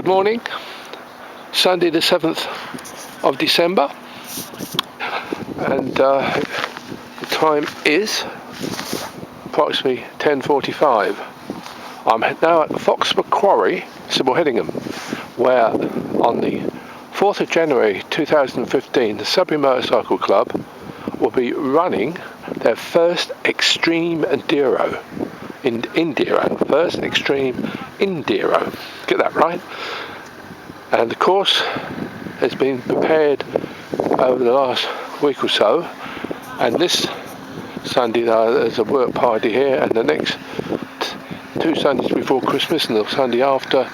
Good morning, Sunday the 7th of December, and the time is approximately 10:45. I'm now at Foxburgh Quarry, Sybil Hedingham, where on the 4th of January 2015 the Sudbury Motorcycle Club will be running their first extreme Enduro. First extreme Enduro. Get that right. And the course has been prepared over the last week or so, and this Sunday there's a work party here, and the next two Sundays before Christmas and the Sunday after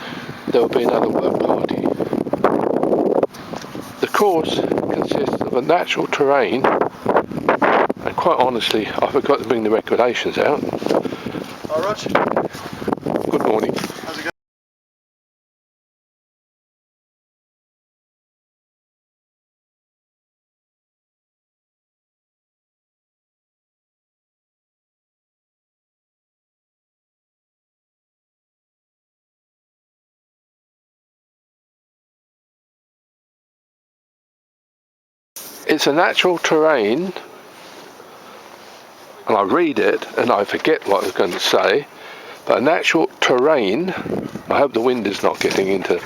there will be another work party. The course consists of a natural terrain, and quite honestly I forgot to bring the regulations out. Hi Rog. Good morning. How's it going? It's a natural terrain, and I read it and I forget what I was going to say, but a natural terrain, I hope the wind is not getting into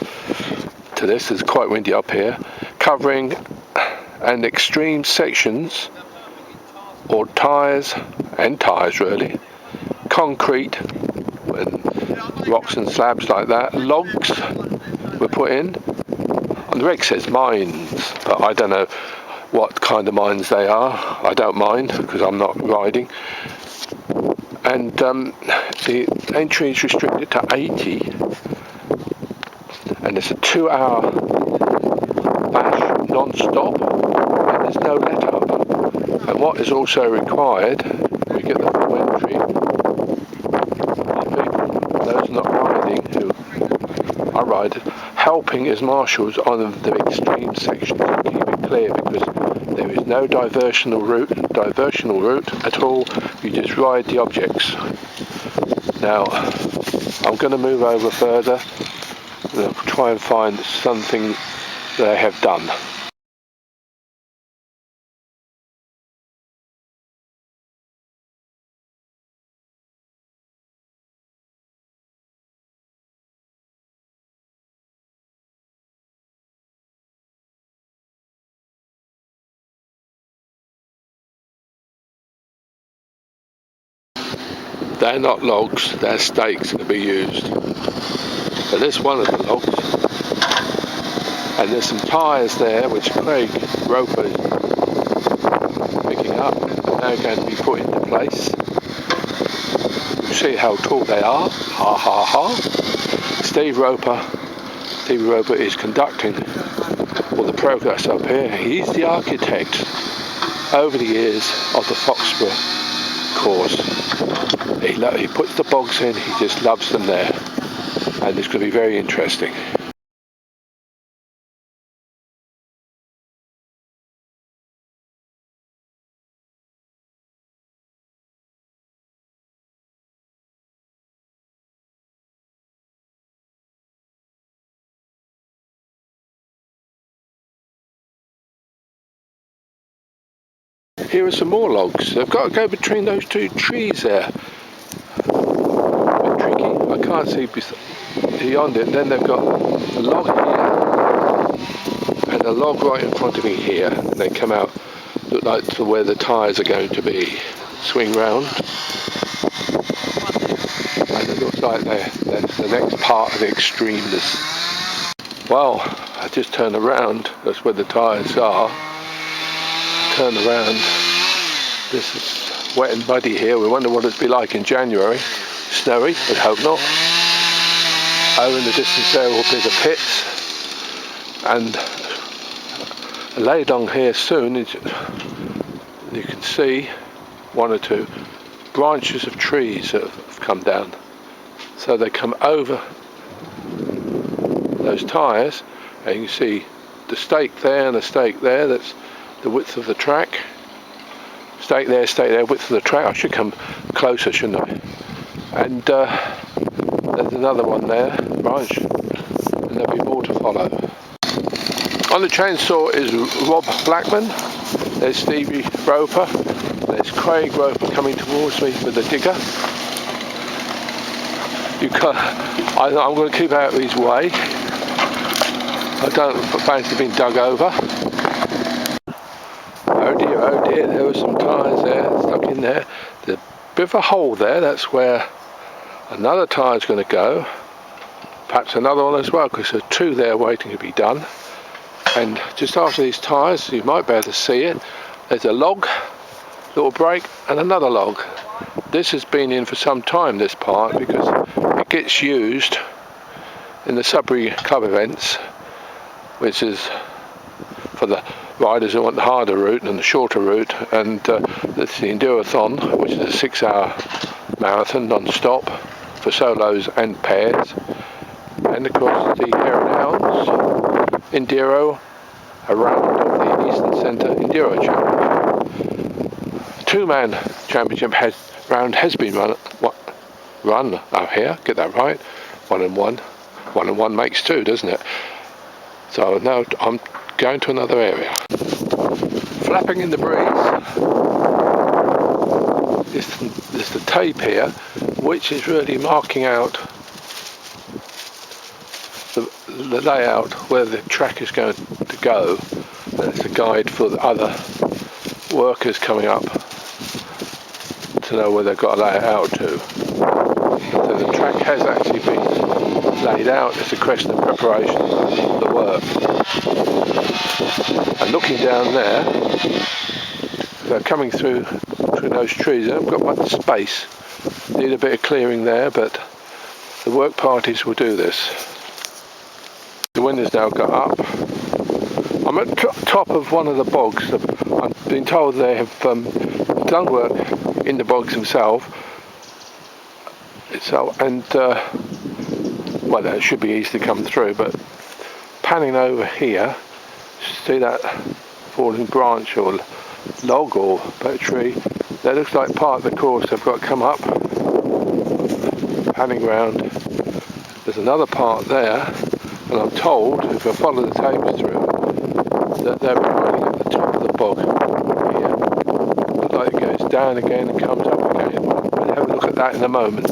this, it's quite windy up here, covering and extreme sections, or tyres really, concrete and rocks and slabs like that, logs were put in. On the reg says mines, but I don't know what kind of mines they are. I don't mind because I'm not riding. And the entry is restricted to 80, and it's a 2-hour bash non-stop, and there's no let up. And what is also required, we get the full entry, people, those not riding, who are riding, helping as marshals on the extreme sections to keep it clear, because there is no diversional route at all. You just ride the objects. Now I'm going to move over further and I'll try and find something that I have done. They're not logs, they're stakes to be used. But this one of the logs, and there's some tyres there which Craig Roper is picking up, and they're going to be put into place. You see how tall they are, ha ha ha. Steve Roper is conducting all the progress up here. He's the architect over the years of the Foxburgh course. He puts the bogs in, he just loves them there, and it's going to be very interesting. Here are some more logs. They've got to go between those two trees there. A bit tricky. I can't see beyond it. Then they've got a log here and a log right in front of me here. And they come out, look like to where the tyres are going to be. Swing round. And it looks like that's the next part of the extremeness. Well, I just turned around. That's where the tyres are. Turn around. This is wet and muddy here. We wonder what it'd be like in January. Snowy, but hope not. Over in the distance there will be the pits, and laid on here soon is, you can see one or two branches of trees that have come down. So they come over those tyres, and you can see the stake there and the stake there. That's the width of the track. Stake there, width of the track. I should come closer, shouldn't I? And there's another one there, branch, and they'll be follow. On the chainsaw is Rob Blackman, there's Stevie Roper, there's Craig Roper coming towards me with the digger. I'm going to keep out of his way. I don't fancy being dug over. Oh dear, there were some tyres there, stuck in there. There's a bit of a hole there, that's where another tyre's going to go. Perhaps another one as well, because there are two there waiting to be done. And just after these tyres, you might be able to see it, there's a log, little break, and another log. This has been in for some time, this part, because it gets used in the Sudbury Club events, which is for the riders who want the harder route and the shorter route, and that's the Enduro-thon, which is a 6-hour marathon non-stop for solos and pairs, and of course the Hare and Hounds Enduro, a round of the Eastern Centre Enduro Challenge. Two-man championship round has been run up here, get that right, 1 and 1. 1 and 1 makes 2, doesn't it? So now I'm going to another area. Flapping in the breeze is the tape here, which is really marking out the layout where the track is going to go. And it's a guide for the other workers coming up to know where they've got to lay it out to. So the track has actually been laid out. It's a question of preparation of the work. And looking down there, they're coming through those trees. They haven't got much space. Need a bit of clearing there, but the work parties will do this. The wind has now got up. I'm at top of one of the bogs. I've been told they have done work in the bogs themselves. Well, that should be easy to come through, but panning over here, see that falling branch or log or tree, that looks like part of the course. They've got to come up, panning round. There's another part there, and I'm told, if I follow the tapes through, that they're riding at the top of the bog here. Looks like it goes down again and comes up again. We'll have a look at that in a moment.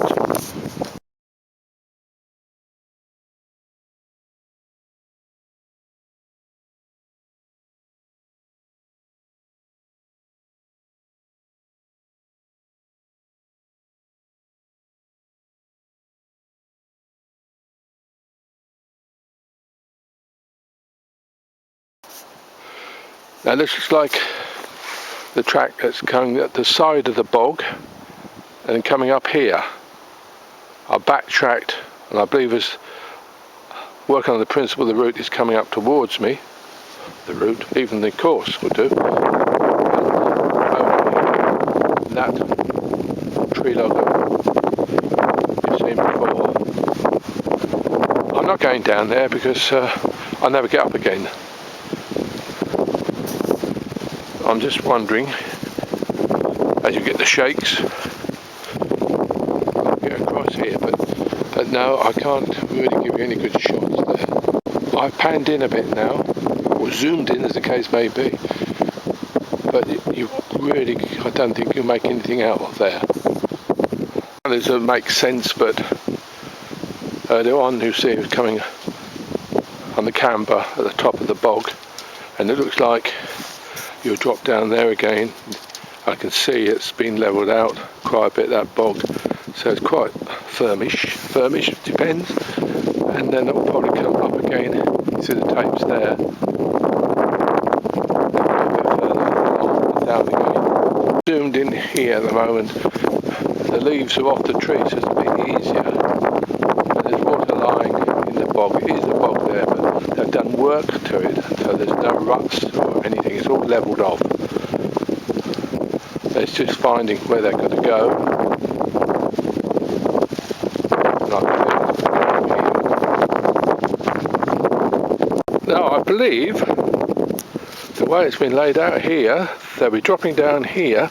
Now this looks like the track that's coming at the side of the bog and coming up here. I backtracked, and I believe is working on the principle the route is coming up towards me. The route, even the course will do. And that tree logo you've seen before. I'm not going down there because I'll never get up again. I'm just wondering, as you get the shakes, I'll get across here, but no, I can't really give you any good shots there. I've panned in a bit now, or zoomed in as the case may be, but you really, I don't think you'll make anything out of there. It doesn't make sense, but earlier on you see it coming on the camber at the top of the bog, and it looks like you'll drop down there again. I can see it's been levelled out quite a bit, that bog, so it's quite firmish, depends, and then it will probably come up again. You see the tapes there, down again. Zoomed in here at the moment, the leaves are off the trees, so it's a bit easier, and there's water lying in the bog. It is a bog there, but they've done work to it, so there's no ruts or anything, it's all levelled off. It's just finding where they're going to go. Now I believe the way it's been laid out here, they'll be dropping down here.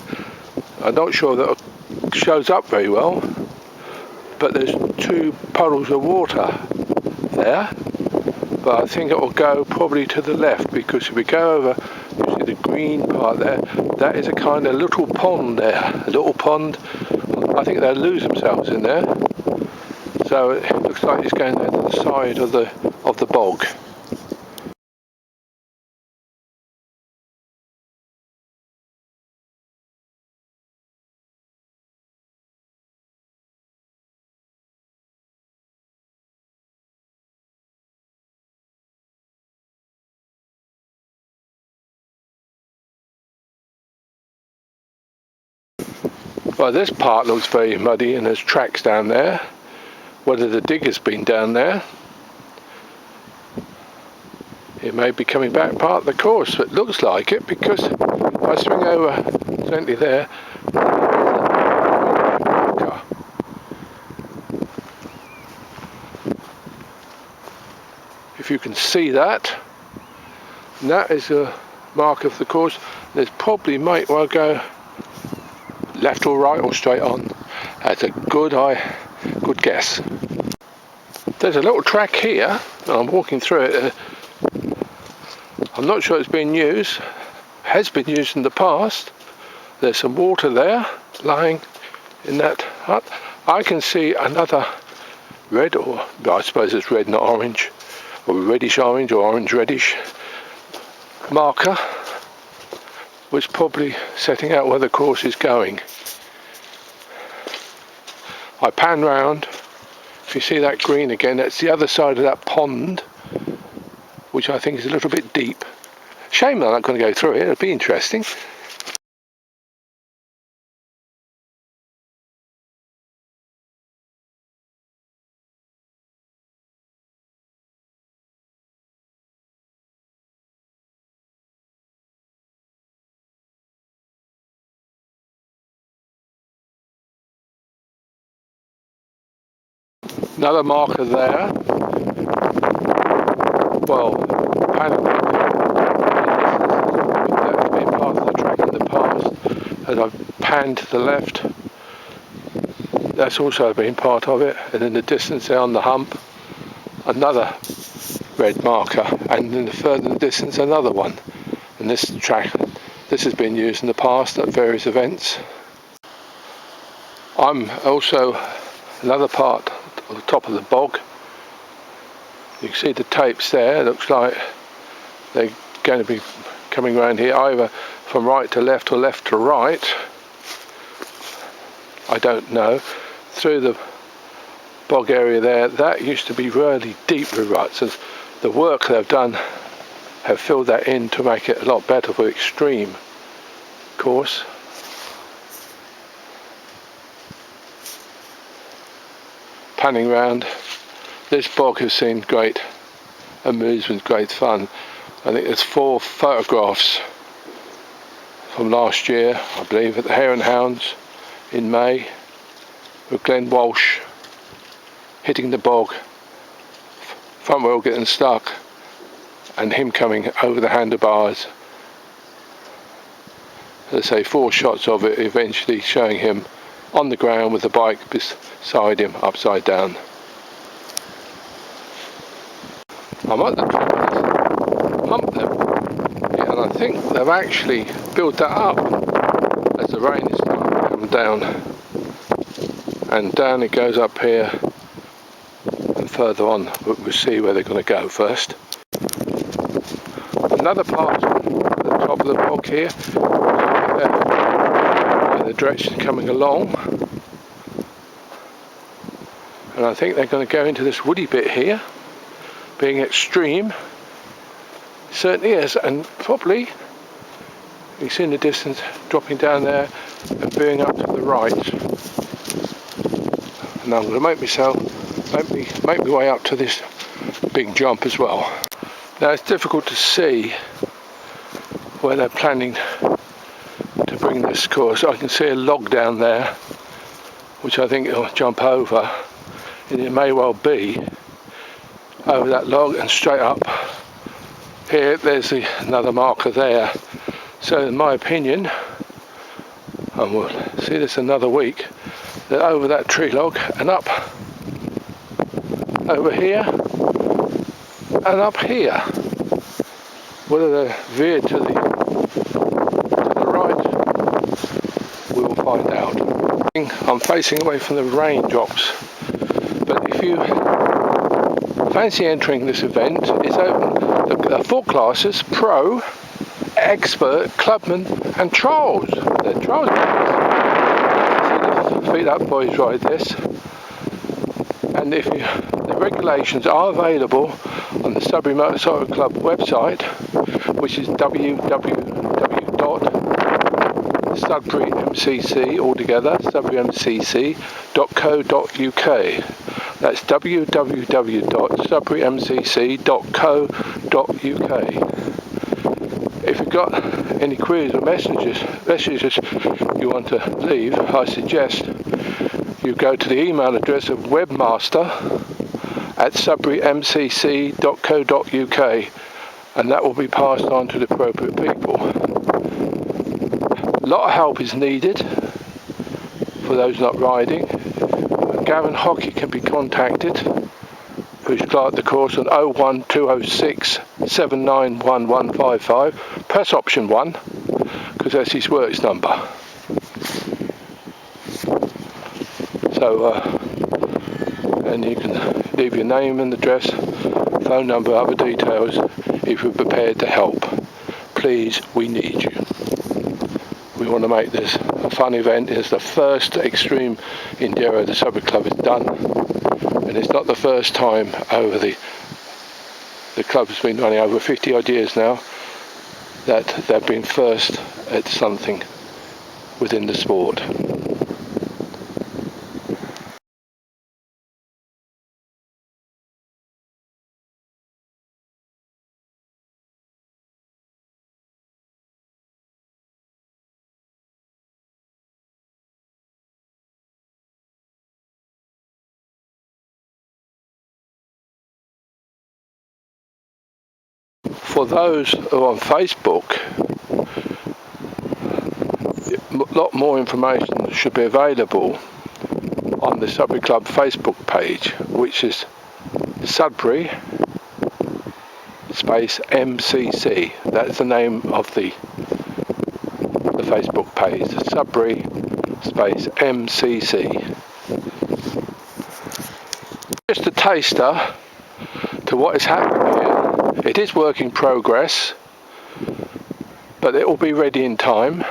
I'm not sure that it shows up very well, but there's two puddles of water there, but I think it will go probably to the left, because if we go over, you see the green part there, that is a kind of little pond there, a little pond. I think they'll lose themselves in there, so it looks like it's going to the side of the bog. Well, this part looks very muddy and there's tracks down there. Whether the digger's been down there, it may be coming back part of the course, but it looks like it, because if I swing over gently there, if you can see that, and that is a mark of the course. There's probably might well go left or right or straight on. That's a good guess. There's a little track here, and I'm walking through it. I'm not sure it's been used. Has been used in the past. There's some water there lying in that hut. I can see another red, or I suppose it's red, not orange, or reddish orange or orange reddish marker, which probably setting out where the course is going. I pan round. If you see that green again, that's the other side of that pond, which I think is a little bit deep. Shame that I'm not going to go through it. It'll be interesting. Another marker there. Well, that's been part of the track in the past. As I've panned to the left, that's also been part of it. And in the distance there on the hump, another red marker, and in the further distance another one. And this track, this has been used in the past at various events. I'm also another part of the top of the bog. You can see the tapes there. It looks like they're going to be coming around here either from right to left or left to right. I don't know. Through the bog area there, that used to be really deep with ruts, and the work they've done have filled that in to make it a lot better for extreme course. Panning round, this bog has seen great amusement, great fun. I think there's 4 photographs from last year, I believe, at the Hare and Hounds in May, with Glenn Walsh hitting the bog, front wheel getting stuck, and him coming over the handlebars. Let's say 4 shots of it, eventually showing him on the ground with the bike beside him, upside down. I'm at the top of this hump there, and I think they've actually built that up as the rain is starting to come down. And down it goes up here, and further on we'll see where they're going to go first. Another part at the top of the bog here, the direction coming along, and I think they're going to go into this woody bit here, being extreme. Certainly is, and probably you see in the distance dropping down there and veering up to the right. And I'm going to make my way up to this big jump as well. Now it's difficult to see where they're planning to bring this course. I can see a log down there, which I think it'll jump over, and it may well be over that log and straight up. Here, there's another marker there. So in my opinion, and we'll see this another week, that over that tree log and up over here, and up here. Whether they're veered to the right, we will find out. I'm facing away from the raindrops, but if you fancy entering this event, it's open. There are 4 classes: Pro, Expert, Clubman and Trials. They're trials. See the feet up boys ride this. And the regulations are available on the Sudbury Motorcycle Club website, which is www.sudburymcc altogether, sudburymcc.co.uk. That's www.sudburymcc.co.uk. If you've got any queries or messages you want to leave, I suggest you go to the email address of webmaster@sudburymcc.co.uk, and that will be passed on to the appropriate people. A lot of help is needed for those not riding. Gavin Hockey can be contacted, who's clerked the course on 01206 791155. Press option 1, because that's his works number. So, and you can leave your name and address, phone number, other details if you're prepared to help. Please, we need you. We want to make this a fun event. It's the first extreme Enduro the Sudbury Club has done, and it's not the first time over the club has been running over 50 odd years now that they've been first at something within the sport. For those who are on Facebook, a lot more information should be available on the Sudbury Club Facebook page, which is Sudbury space MCC. That's the name of the Facebook page, Sudbury space MCC. Just a taster to what is happening here. It is work in progress, but it will be ready in time,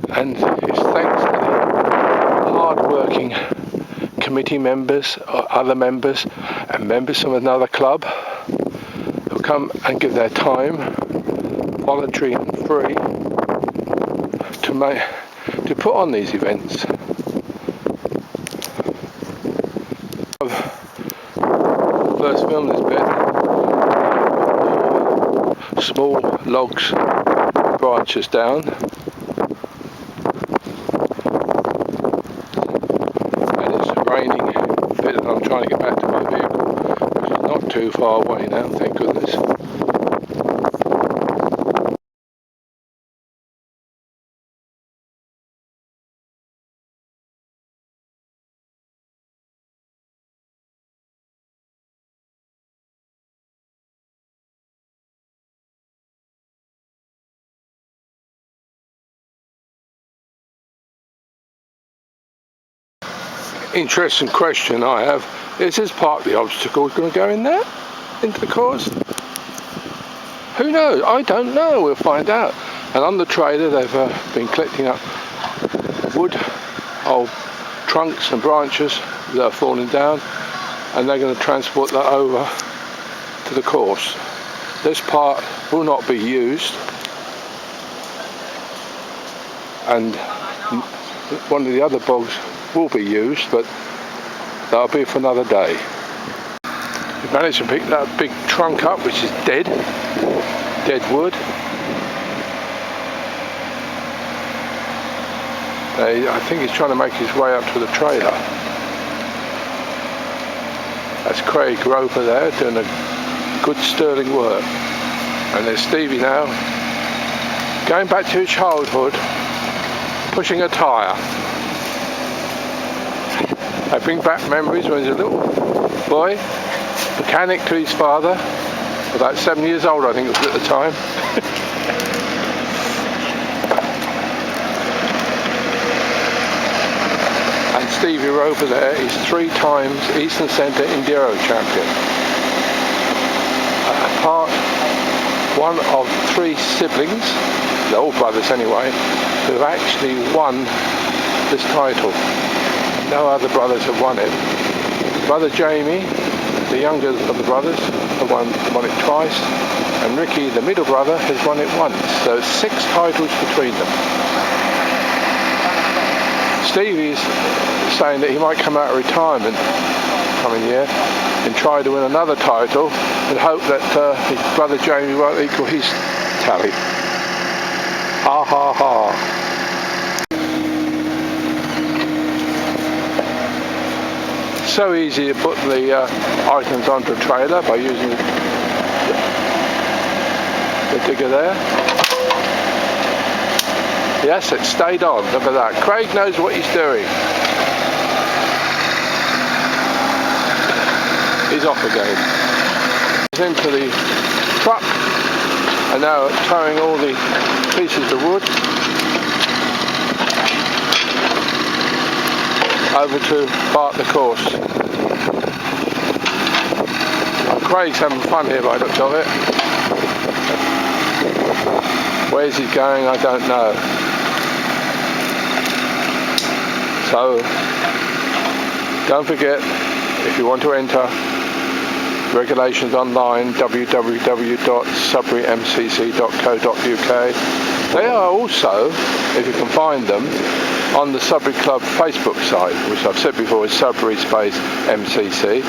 and it's thanks to the hard-working committee members, or other members, and members from another club who come and give their time, voluntary and free, to put on these events. First film this bit. Small logs, branches down, and it's raining a bit, and I'm trying to get back to my vehicle, which is not too far away now, thank goodness. Interesting question I have. Is this part of the obstacle going to go in there? Into the course? Who knows? I don't know. We'll find out. And on the trailer they've been collecting up wood, old trunks and branches that are falling down, and they're going to transport that over to the course. This part will not be used, and one of the other bogs will be used, but that'll be for another day. We managed to pick that big trunk up, which is dead wood. I think he's trying to make his way up to the trailer. That's Craig Roper there doing a good sterling work, and there's Stevie now going back to his childhood, pushing a tyre. I bring back memories when he was a little boy mechanic to his father, about 7 years old I think it was at the time. And Stevie Roper there is 3 times Eastern Centre Enduro champion. One of 3 siblings, they're all brothers anyway, who have actually won this title. No other brothers have won it. Brother Jamie, the younger of the brothers, have won it twice, and Ricky, the middle brother, has won it once. So it's 6 titles between them. Stevie's saying that he might come out of retirement coming year and try to win another title and hope that his brother Jamie won't equal his tally. Ha ha ha. So easy to put the items onto a trailer by using the digger there. Yes, it stayed on. Look at that. Craig knows what he's doing. He's off again. He's into the truck and now towing all the pieces of wood over to part the course. And Craig's having fun here by the looks of it. Where's he going? I don't know. So don't forget, if you want to enter, regulations online, www.sudburymcc.co.uk. They are also, if you can find them, on the Sudbury Club Facebook site, which I've said before is Sudbury Space MCC.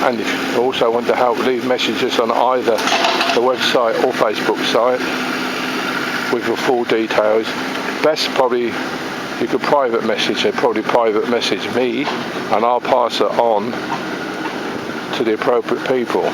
And if you also want to help, leave messages on either the website or Facebook site with your full details. Best probably you could private message me, and I'll pass it on to the appropriate people.